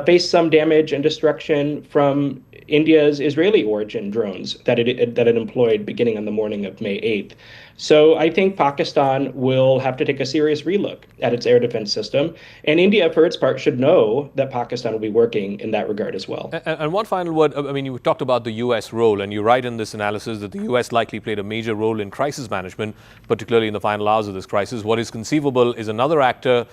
K: faced some damage and destruction from India's Israeli origin drones that it employed beginning on the morning of May 8th. So I think Pakistan will have to take a serious relook at its air defense system, and India, for its part, should know that Pakistan will be working in that regard as well.
B: And one final word, I mean, you talked about the U.S. role, and you write in this analysis that the U.S. likely played a major role in crisis management, particularly in the final hours of this crisis. What is conceivable is another actor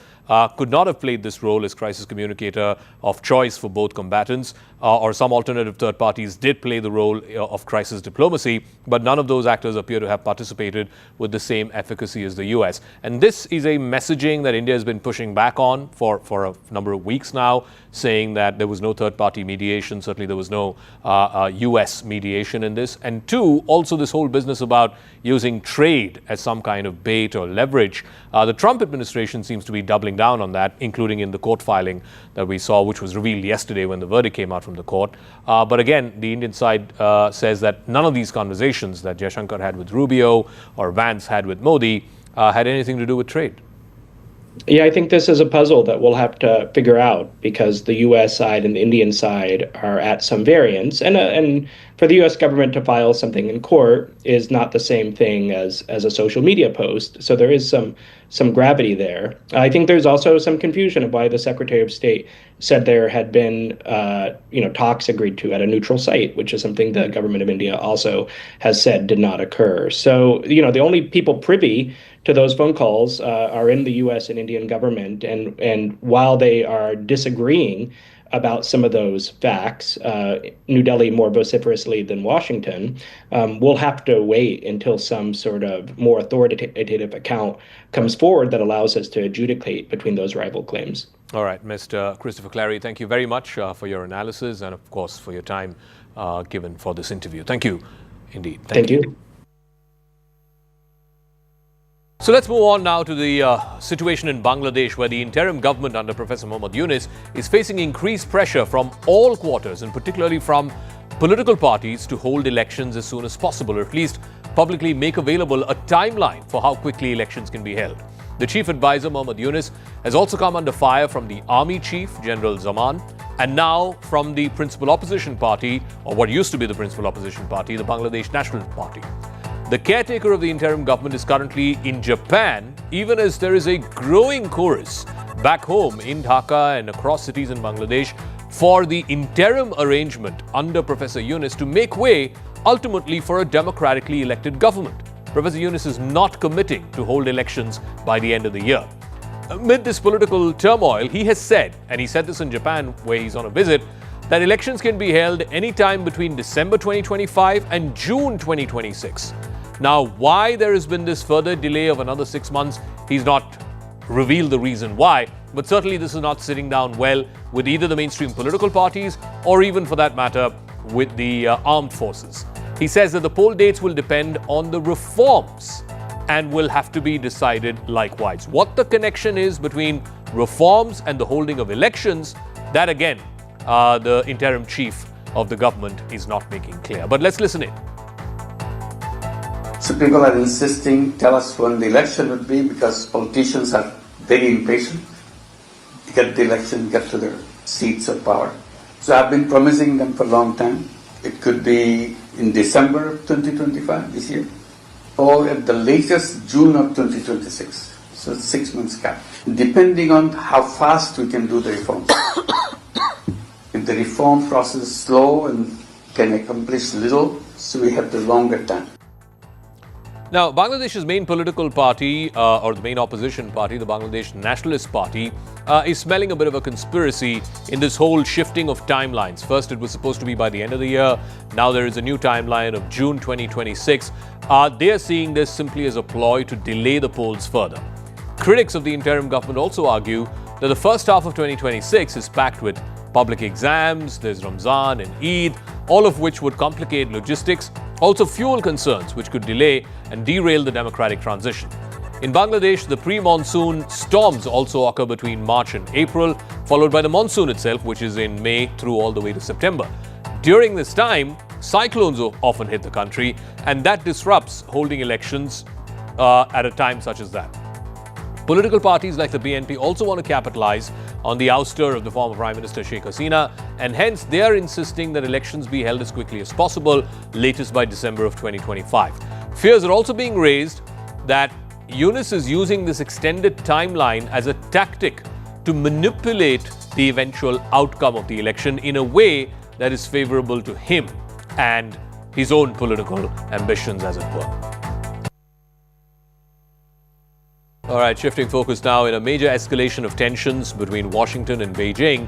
B: could not have played this role as crisis communicator of choice for both combatants, or some alternative third parties did play the role of crisis diplomacy, but none of those actors appear to have participated with the same efficacy as the U.S. And this is a messaging that India has been pushing back on for a number of weeks now, saying that there was no third-party mediation. Certainly there was no U.S. mediation in this. And two, also this whole business about using trade as some kind of bait or leverage. The Trump administration seems to be doubling down on that, including in the court filing that we saw, which was revealed yesterday when the verdict came out from the court. But again, the Indian side says that none of these conversations that Jaishankar had with Rubio or Vance had with Modi had anything to do with trade.
K: Yeah, I think this is a puzzle that we'll have to figure out, because the U.S. side and the Indian side are at some variance, and for the U.S. government to file something in court is not the same thing as a social media post. So there is some gravity there. I think there's also some confusion of why the Secretary of State said there had been talks agreed to at a neutral site, which is something the government of India also has said did not occur. So the only people privy to those phone calls are in the U.S. and Indian government, and while they are disagreeing about some of those facts, New Delhi more vociferously than Washington, we'll have to wait until some sort of more authoritative account comes forward that allows us to adjudicate between those rival claims.
B: All right, Mr. Christopher Clary, thank you very much for your analysis and, of course, for your time given for this interview. Thank you indeed.
K: Thank you.
B: So let's move on now to the situation in Bangladesh, where the interim government under Professor Muhammad Yunus is facing increased pressure from all quarters, and particularly from political parties, to hold elections as soon as possible, or at least publicly make available a timeline for how quickly elections can be held. The chief advisor, Muhammad Yunus, has also come under fire from the army chief, General Zaman, and now from the principal opposition party, or what used to be the principal opposition party, the Bangladesh National Party. The caretaker of the interim government is currently in Japan, even as there is a growing chorus back home in Dhaka and across cities in Bangladesh for the interim arrangement under Professor Yunus to make way ultimately for a democratically elected government. Professor Yunus is not committing to hold elections by the end of the year. Amid this political turmoil, he has said, and he said this in Japan where he's on a visit, that elections can be held anytime between December 2025 and June 2026. Now, why there has been this further delay of another 6 months, he's not revealed the reason why, but certainly this is not sitting down well with either the mainstream political parties or even, for that matter, with the armed forces. He says that the poll dates will depend on the reforms and will have to be decided likewise. What the connection is between reforms and the holding of elections, that again, the interim chief of the government is not making clear. But let's listen in.
L: So people are insisting, tell us when the election would be, because politicians are very impatient to get the election, get to their seats of power. So I've been promising them for a long time. It could be in December of 2025, this year, or at the latest June of 2026. So 6 months gap, depending on how fast we can do the reforms. If the reform process is slow and can accomplish little, so we have the longer time.
B: Now, Bangladesh's main political party, or the main opposition party, the Bangladesh Nationalist Party, is smelling a bit of a conspiracy in this whole shifting of timelines. First, it was supposed to be by the end of the year. Now there is a new timeline of June 2026. They are seeing this simply as a ploy to delay the polls further. Critics of the interim government also argue that the first half of 2026 is packed with public exams, there's Ramzan and Eid, all of which would complicate logistics, also fuel concerns which could delay and derail the democratic transition. In Bangladesh, the pre-monsoon storms also occur between March and April, followed by the monsoon itself, which is in May through all the way to September. During this time, cyclones often hit the country, and that disrupts holding elections at a time such as that. Political parties like the BNP also want to capitalize on the ouster of the former Prime Minister Sheikh Hasina, and hence they are insisting that elections be held as quickly as possible, latest by December of 2025. Fears are also being raised that Yunus is using this extended timeline as a tactic to manipulate the eventual outcome of the election in a way that is favorable to him and his own political ambitions, as it were. All right, shifting focus now in a major escalation of tensions between Washington and Beijing.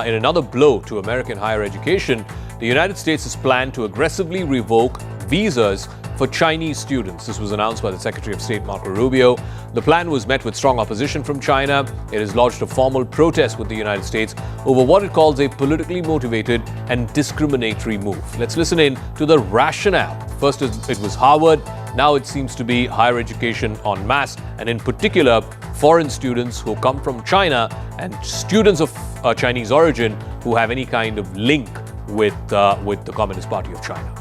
B: In another blow to American higher education, the United States has planned to aggressively revoke visas for Chinese students. This was announced by the Secretary of State, Marco Rubio. The plan was met with strong opposition from China. It has lodged a formal protest with the United States over what it calls a politically motivated and discriminatory move. Let's listen in to the rationale. First, it was Harvard. Now it seems to be higher education en masse, and in particular, foreign students who come from China and students of Chinese origin who have any kind of link with the Communist Party of China.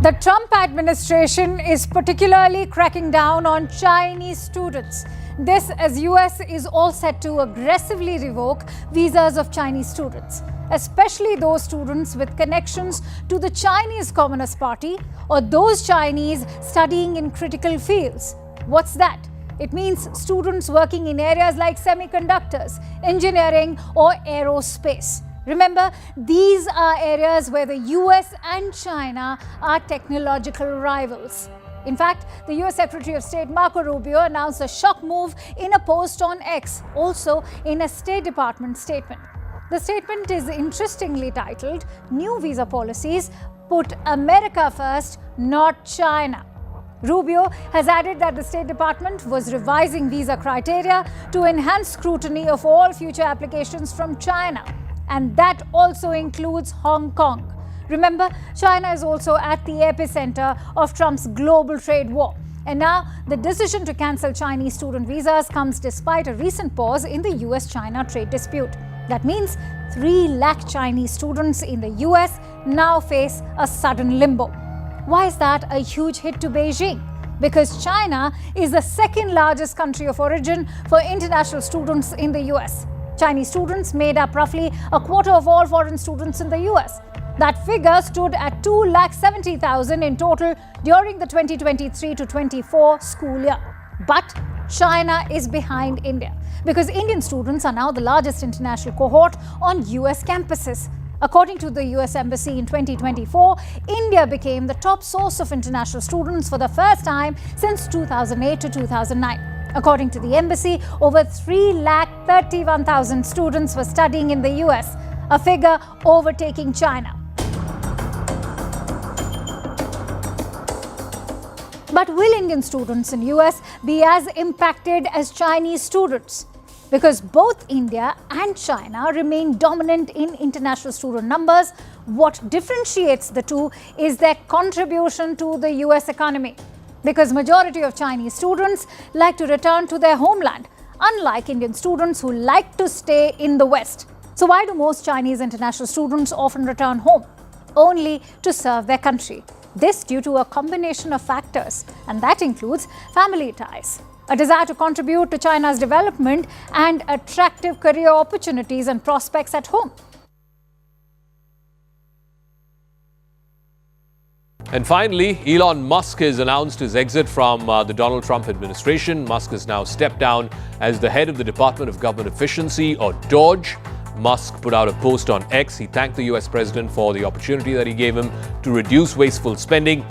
M: The Trump administration is particularly cracking down on Chinese students. This as US is all set to aggressively revoke visas of Chinese students, especially those students with connections to the Chinese Communist Party or those Chinese studying in critical fields. What's that? It means students working in areas like semiconductors, engineering, or aerospace. Remember, these are areas where the US and China are technological rivals. In fact, the US Secretary of State Marco Rubio announced a shock move in a post on X, also in a State Department statement. The statement is interestingly titled, "New Visa Policies Put America First, Not China." Rubio has added that the State Department was revising visa criteria to enhance scrutiny of all future applications from China. And that also includes Hong Kong. Remember, China is also at the epicenter of Trump's global trade war. And now, the decision to cancel Chinese student visas comes despite a recent pause in the US-China trade dispute. That means 3 lakh Chinese students in the US now face a sudden limbo. Why is that a huge hit to Beijing? Because China is the second largest country of origin for international students in the US. Chinese students made up roughly a quarter of all foreign students in the US. That figure stood at 270,000 in total during the 2023 to 24 school year. But China is behind India because Indian students are now the largest international cohort on US campuses. According to the US Embassy in 2024, India became the top source of international students for the first time since 2008 to 2009. According to the embassy, over 331,000 students were studying in the US, a figure overtaking China. But will Indian students in US be as impacted as Chinese students? Because both India and China remain dominant in international student numbers, what differentiates the two is their contribution to the US economy. Because majority of Chinese students like to return to their homeland, unlike Indian students who like to stay in the West. So why do most Chinese international students often return home? Only to serve their country. This due to a combination of factors, and that includes family ties, a desire to contribute to China's development, and attractive career opportunities and prospects at home.
B: And finally, Elon Musk has announced his exit from the Donald Trump administration. Musk has now stepped down as the head of the Department of Government Efficiency, or DOGE. Musk put out a post on X. He thanked the US president for the opportunity that he gave him to reduce wasteful spending.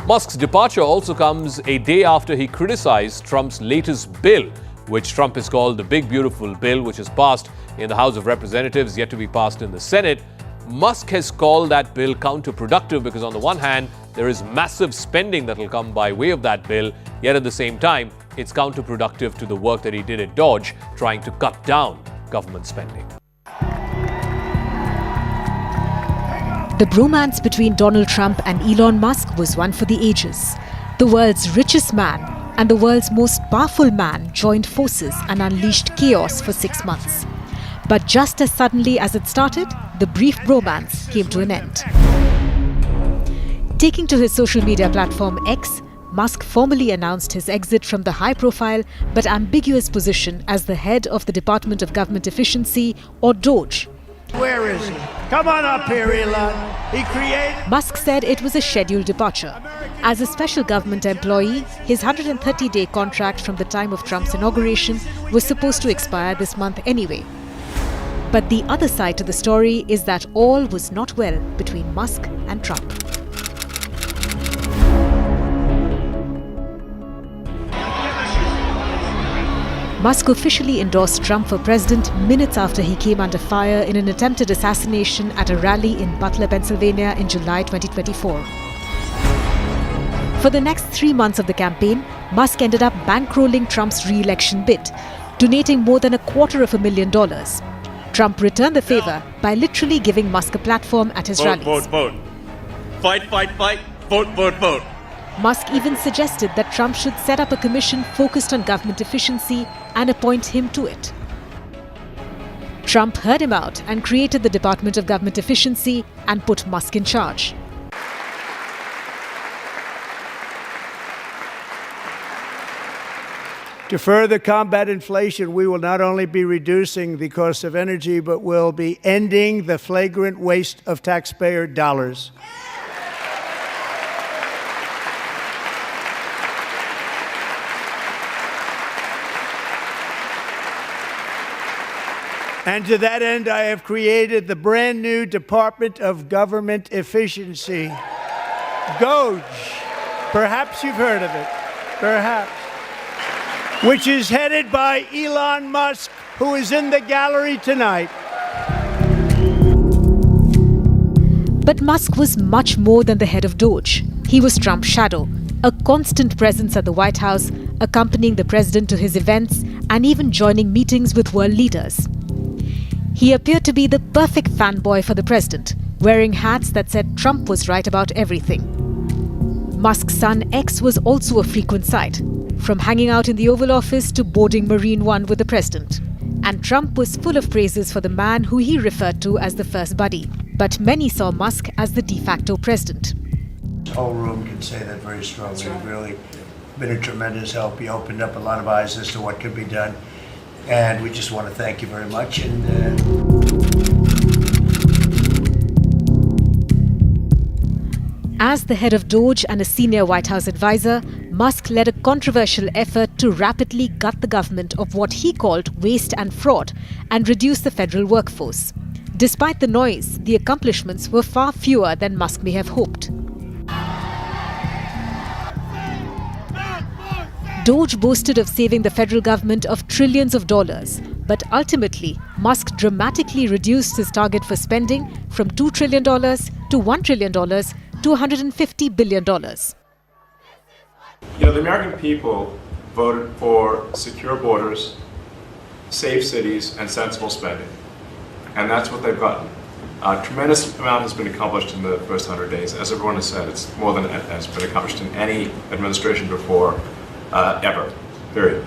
B: Musk's departure also comes a day after he criticized Trump's latest bill, which Trump has called the Big Beautiful Bill, which is passed in the House of Representatives, yet to be passed in the Senate. Musk has called that bill counterproductive because on the one hand, there is massive spending that will come by way of that bill, yet at the same time, it's counterproductive to the work that he did at DOGE, trying to cut down government spending.
N: The bromance between Donald Trump and Elon Musk was one for the ages. The world's richest man and the world's most powerful man joined forces and unleashed chaos for 6 months. But just as suddenly as it started, the brief bromance came to an end. Taking to his social media platform X, Musk formally announced his exit from the high-profile but ambiguous position as the head of the Department of Government Efficiency, or DOGE.
O: Where is he? Come on up here, Elon.
N: Musk said it was a scheduled departure. As a special government employee, his 130-day contract from the time of Trump's inauguration was supposed to expire this month anyway. But the other side to the story is that all was not well between Musk and Trump. Musk officially endorsed Trump for president minutes after he came under fire in an attempted assassination at a rally in Butler, Pennsylvania in July 2024. For the next 3 months of the campaign, Musk ended up bankrolling Trump's re-election bid, donating more than $250,000. Trump returned the favor by literally giving Musk a platform at his rallies.
O: Vote. Fight. Vote.
N: Musk even suggested that Trump should set up a commission focused on government efficiency and appoint him to it. Trump heard him out and created the Department of Government Efficiency and put Musk in charge.
O: To further combat inflation, we will not only be reducing the cost of energy, but we'll be ending the flagrant waste of taxpayer dollars. And to that end, I have created the brand new Department of Government Efficiency, DOGE. Perhaps you've heard of it. Perhaps. Which is headed by Elon Musk, who is in the gallery tonight.
N: But Musk was much more than the head of DOGE. He was Trump's shadow, a constant presence at the White House, accompanying the president to his events and even joining meetings with world leaders. He appeared to be the perfect fanboy for the president, wearing hats that said Trump was right about everything. Musk's son X was also a frequent sight, from hanging out in the Oval Office to boarding Marine One with the president. And Trump was full of praises for the man who he referred to as the first buddy. But many saw Musk as the de facto president.
O: The whole room can say that very strongly. You've really been a tremendous help. You opened up a lot of eyes as to what could be done. And we just want to thank you very much.
N: As the head of DOGE and a senior White House advisor, Musk led a controversial effort to rapidly gut the government of what he called waste and fraud and reduce the federal workforce. Despite the noise, the accomplishments were far fewer than Musk may have hoped. DOGE boasted of saving the federal government of trillions of dollars, but ultimately, Musk dramatically reduced his target for spending from $2 trillion to $1 trillion to $150 billion.
P: The American people voted for secure borders, safe cities, and sensible spending. And that's what they've gotten. A tremendous amount has been accomplished in the first 100 days. As everyone has said, it's more than has been accomplished in any administration before, ever, period.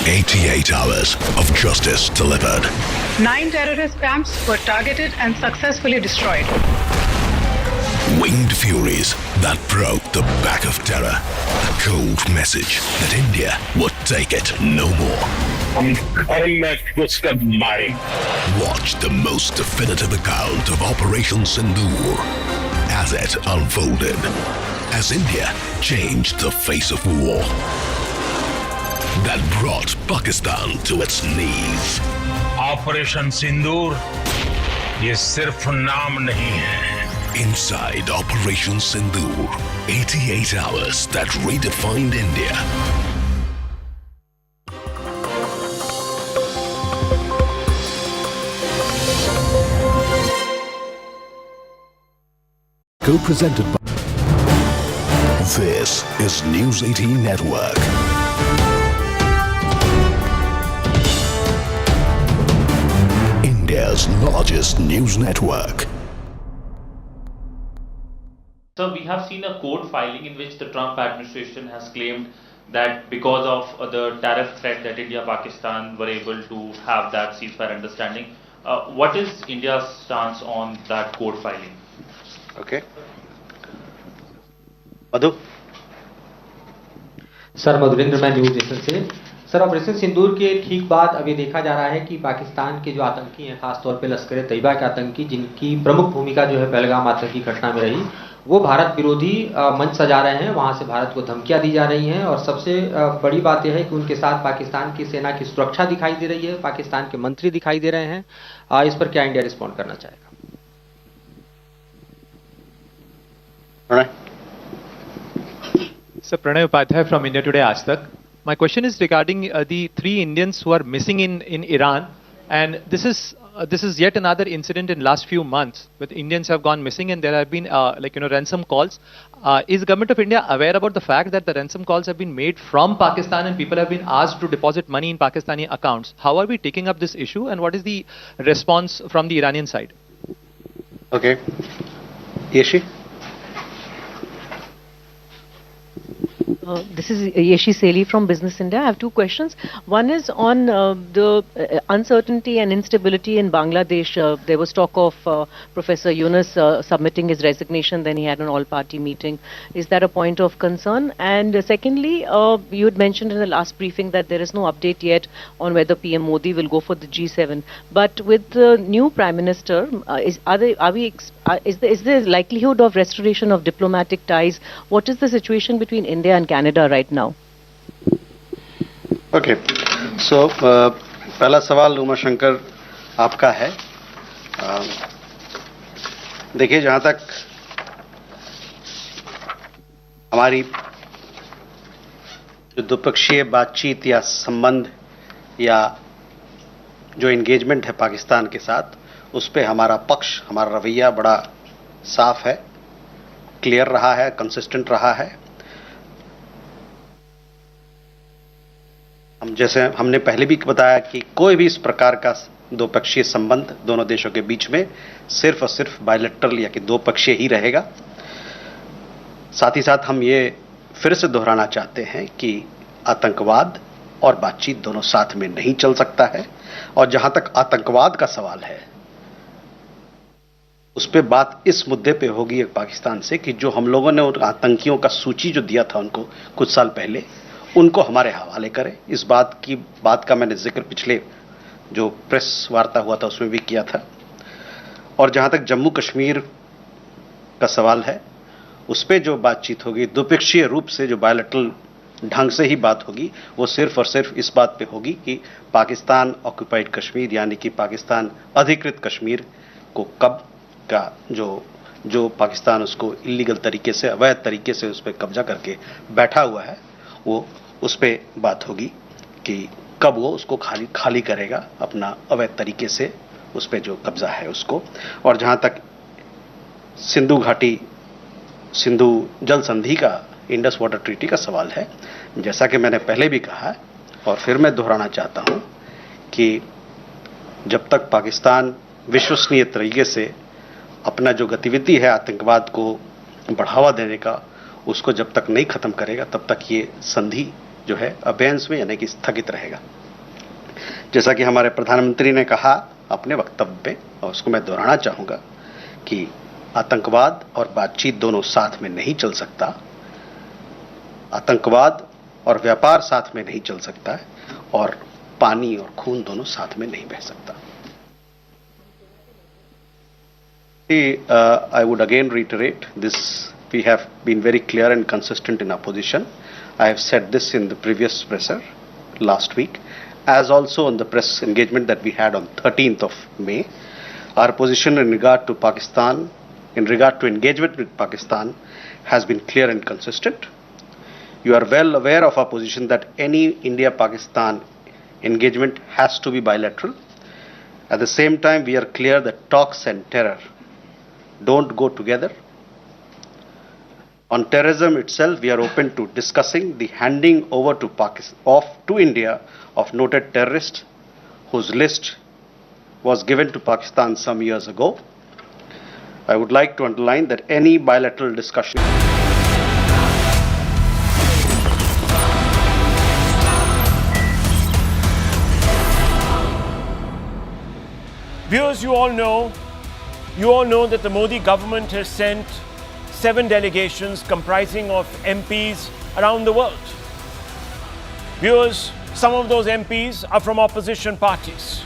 Q: 88 hours of justice delivered.
R: 9 terrorist camps were targeted and successfully destroyed.
Q: Winged furies that broke the back of terror. A cold message that India would take it no more. Watch the most definitive account of Operation Sindoor as it unfolded, as India changed the face of war that brought Pakistan to its knees.
S: Operation Sindur, ये सिर्फ नाम नहीं है.
Q: Inside Operation Sindur, 88 hours that redefined India. Co-presented by... This is News 18 Network. India's largest news network.
T: So we have seen a court filing in which the Trump administration has claimed that because of the tariff threat that India-Pakistan were able to have that ceasefire understanding. What is India's stance on that court filing?
J: Okay. Madhu
U: sir Madhurendra मैं news nation से sir operation सिंदूर के ठीक बाद अभी देखा जा रहा है कि पाकिस्तान के जो आतंकी हैं खासतौर पे लश्कर तैयबा के आतंकी जिनकी प्रमुख भूमिका जो है पहलगाम आतंकी घटना में रही वो भारत विरोधी मंच सजा रहे हैं वहां से भारत को धमकियां दी जा रही हैं और सबसे बड़ी बात यह है कि उनके साथ पाकिस्तान की सेना की सुरक्षा दिखाई दे रही है पाकिस्तान के मंत्री दिखाई दे रहे हैं इस पर क्या इंडिया रिस्पॉन्ड करना चाहेगा
V: Sir, Pranay Upadhyay from India Today Aaj Tak. My question is regarding the 3 Indians who are missing in Iran, and this is yet another incident in last few months with Indians have gone missing, and there have been ransom calls. Is government of India aware about the fact that the ransom calls have been made from Pakistan and people have been asked to deposit money in Pakistani accounts? How are we taking up this issue, and what is the response from the Iranian side?
J: Okay, Yeshi.
W: This is Yeshi Seli from Business India. I have 2 questions. One is on the uncertainty and instability in Bangladesh. There was talk of Professor Yunus submitting his resignation, then he had an all-party meeting. Is that a point of concern? And secondly, you had mentioned in the last briefing that there is no update yet on whether PM Modi will go for the G7. But with the new Prime Minister, is there likelihood of restoration of diplomatic ties? What is the situation between India and Canada right now?
J: Okay, so पहला सवाल उमा शंकर आपका है. देखिए जहां तक हमारी जो द्विपक्षीय बातचीत या संबंध या जो एंगेजमेंट है पाकिस्तान के साथ उस पे हमारा पक्ष हमारा रवैया बड़ा साफ है, क्लियर रहा है, कंसिस्टेंट रहा है. जैसे हमने पहले भी बताया कि कोई भी इस प्रकार का द्विपक्षीय संबंध दोनों देशों के बीच में सिर्फ और सिर्फ बायलैटरल या कि दो पक्षीय ही रहेगा. साथ ही साथ हम ये फिर से दोहराना चाहते हैं कि आतंकवाद और बातचीत दोनों साथ में नहीं चल सकता है. और जहां तक आतंकवाद का सवाल है उस पे बात इस मुद्दे पे होगी पाकिस्तान से कि जो हम लोगों ने उन आतंकियों का सूची जो दिया था उनको कुछ साल पहले उनको हमारे हवाले करें. इस बात का मैंने जिक्र पिछले जो प्रेस वार्ता हुआ था उसमें भी किया था. और जहां तक जम्मू कश्मीर का सवाल है उस पे जो बातचीत होगी द्विपक्षीय रूप से जो बायलैटरल ढंग से ही बात होगी, वो सिर्फ और सिर्फ इस बात पे होगी कि पाकिस्तान ऑक्युपाइड कश्मीर यानी कि पाकिस्तान अधिकृत कश्मीर को कब का जो पाकिस्तान उसको इलीगल तरीके से, अवैध तरीके से उस पर कब्जा करके बैठा हुआ है, वो उस पर बात होगी कि कब वो उसको खाली करेगा अपना अवैध तरीके से उस पर जो कब्जा है उसको। और जहां तक सिंधु घाटी, सिंधु जल संधि का, इंडस वाटर ट्रीटी का सवाल है, जैसा कि मैंने पहले भी कहा है और फिर मैं दोहराना चाहता हूं कि जब तक पाकिस्तान विश्वसनीय तरीके से अपना जो गतिविधि है आतंकवाद को बढ़ावा देने का, उसको जब तक नहीं खत्म करेगा तब तक ये संधि जो है अबेंस में यानी कि स्थगित रहेगा। जैसा कि हमारे प्रधानमंत्री ने कहा अपने वक्तव्य में, और उसको मैं दोहराना चाहूंगा कि आतंकवाद और बातचीत दोनों साथ में नहीं चल सकता, आतंकवाद और व्यापार साथ में नहीं चल सकता है, और पानी और खून दोनों साथ में नहीं बह सकता। I would again reiterate this. We have been very clear and consistent in our position. I have said this in the previous presser last week, as also on the press engagement that we had on 13th of May. Our position in regard to Pakistan, in regard to engagement with Pakistan, has been clear and consistent. You are well aware of our position that any India-Pakistan engagement has to be bilateral. At the same time, we are clear that talks and terror don't go together. On terrorism itself, we are open to discussing the handing over to to India of noted terrorists whose list was given to Pakistan some years ago. I would like to underline that any bilateral discussion
A: Viewers, you all know that the Modi government has sent 7 delegations comprising of MPs around the world. Viewers, some of those MPs are from opposition parties.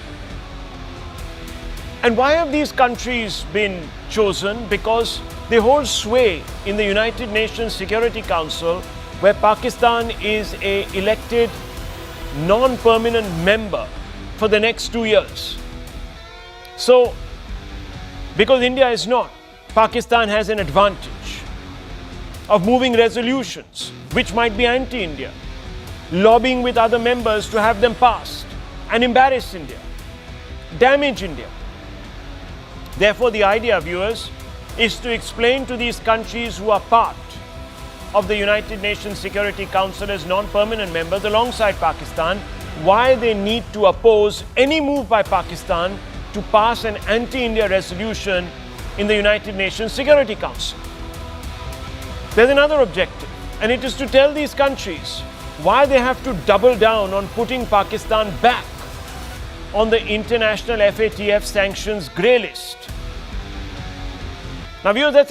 A: And why have these countries been chosen? Because they hold sway in the United Nations Security Council, where Pakistan is an elected non-permanent member for the next 2 years. So, because India is not, Pakistan has an advantage of moving resolutions which might be anti-India, lobbying with other members to have them passed and embarrass India, damage India. Therefore, the idea, viewers, is to explain to these countries who are part of the United Nations Security Council as non-permanent members alongside Pakistan why they need to oppose any move by Pakistan to pass an anti-India resolution in the United Nations Security Council. There's another objective, and it is to tell these countries why they have to double down on putting Pakistan back on the international FATF sanctions grey list. Now, viewers, that's